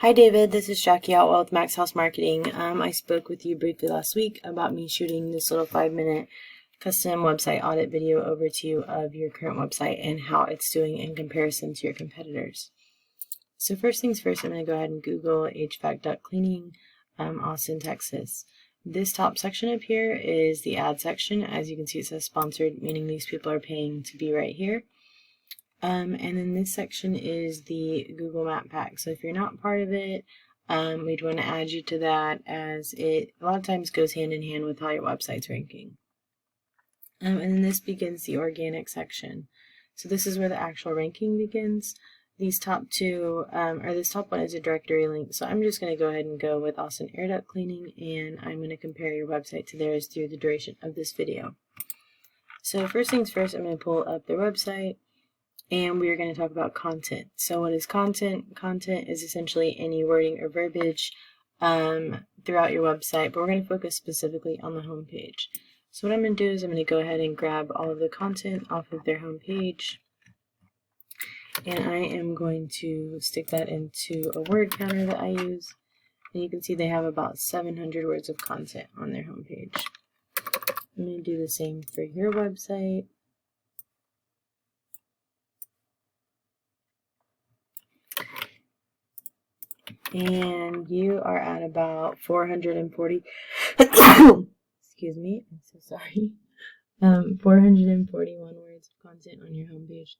Hi David, this is Jackie Outwell with Maxhouse Marketing. I spoke with you briefly last week about me shooting this little 5-minute custom website audit video over to you of your current website and how it's doing in comparison to your competitors. So first things first, I'm going to go ahead and Google HVAC duct cleaning, Austin, Texas. This top section up here is the ad section. As you can see, it says sponsored, meaning these people are paying to be right here. And then this section is the Google Map Pack. So if you're not part of it, we'd want to add you to that, as it a lot of times goes hand in hand with how your website's ranking. And then this begins the organic section. So this is where the actual ranking begins. These top two, or this top one is a directory link. So I'm just going to go ahead and go with Austin Air Duct Cleaning, and I'm going to compare your website to theirs through the duration of this video. So first things first, I'm going to pull up their website. And we are going to talk about content. So what is content? Content is essentially any wording or verbiage throughout your website, but we're going to focus specifically on the home page. So what I'm going to do is I'm going to go ahead and grab all of the content off of their home page, and I am going to stick that into a word counter that I use. And you can see they have about 700 words of content on their home page. I'm going to do the same for your website. And you are at about 440, excuse me, I'm so sorry, 441 words of content on your homepage.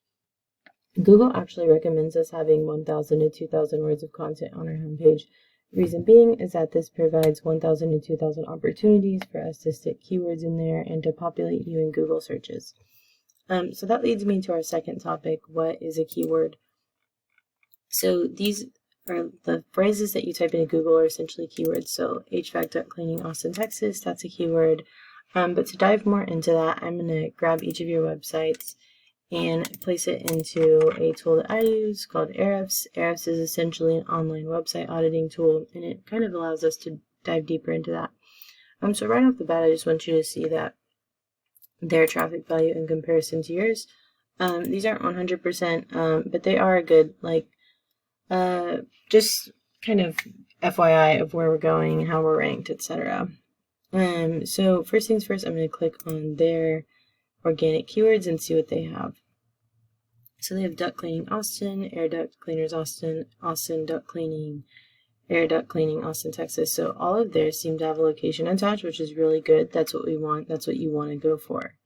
Google actually recommends us having 1,000 to 2,000 words of content on our homepage. The reason being is that this provides 1,000 to 2,000 opportunities for us to stick keywords in there and to populate you in Google searches. So that leads me to our second topic: what is a keyword? So these or the phrases that you type into Google are essentially keywords. So HVAC duct cleaning, Austin, Texas, that's a keyword. But to dive more into that, I'm going to grab each of your websites and place it into a tool that I use called Ahrefs. Ahrefs is essentially an online website auditing tool, and it kind of allows us to dive deeper into that. So right off the bat, I just want you to see that their traffic value in comparison to yours. These aren't 100%, but they are a good, just kind of FYI of where we're going, how we're ranked, etc. So first things first, I'm going to click on their organic keywords and see what they have. So they have duct cleaning Austin, air duct cleaners Austin, Austin duct cleaning, air duct cleaning Austin, Texas. So all of theirs seem to have a location attached, which is really good. That's what we want. That's what you want to go for.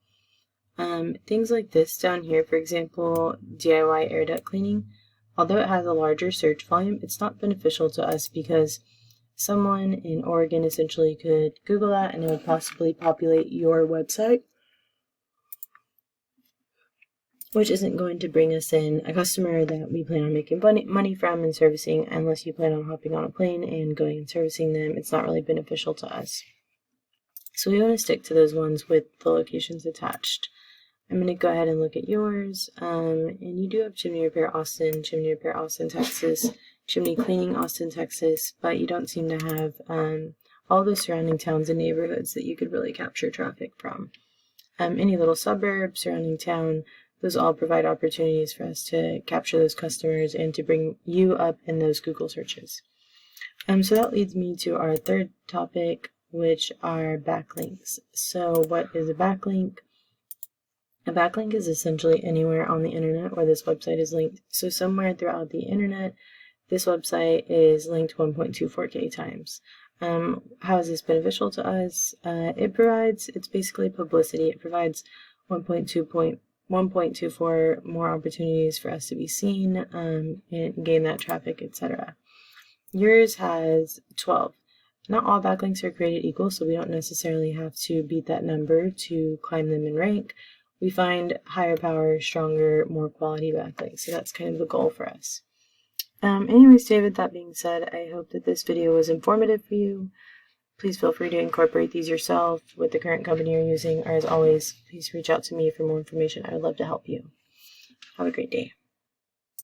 Things like this down here, for example, DIY air duct cleaning. Although it has a larger search volume, it's not beneficial to us because someone in Oregon essentially could Google that and it would possibly populate your website, which isn't going to bring us in a customer that we plan on making money from and servicing. Unless you plan on hopping on a plane and going and servicing them, it's not really beneficial to us. So we want to stick to those ones with the locations attached. I'm going to go ahead and look at yours, and you do have chimney repair Austin, Texas, chimney cleaning Austin, Texas, but you don't seem to have all the surrounding towns and neighborhoods that you could really capture traffic from. Any little suburb, surrounding town, those all provide opportunities for us to capture those customers and to bring you up in those Google searches. So that leads me to our third topic, which are backlinks. So what is a backlink? A backlink is essentially anywhere on the internet where this website is linked. So somewhere throughout the internet, this website is linked 1.24k times. How is this beneficial to us? It's basically publicity. It provides 1.24 more opportunities for us to be seen and gain that traffic, etc. Yours has 12. Not all backlinks are created equal, so we don't necessarily have to beat that number to climb them in rank. We find higher power, stronger, more quality backlinks. So that's kind of the goal for us. Anyways, David, that being said, I hope that this video was informative for you. Please feel free to incorporate these yourself with the current company you're using, or as always, please reach out to me for more information. I would love to help you. Have a great day.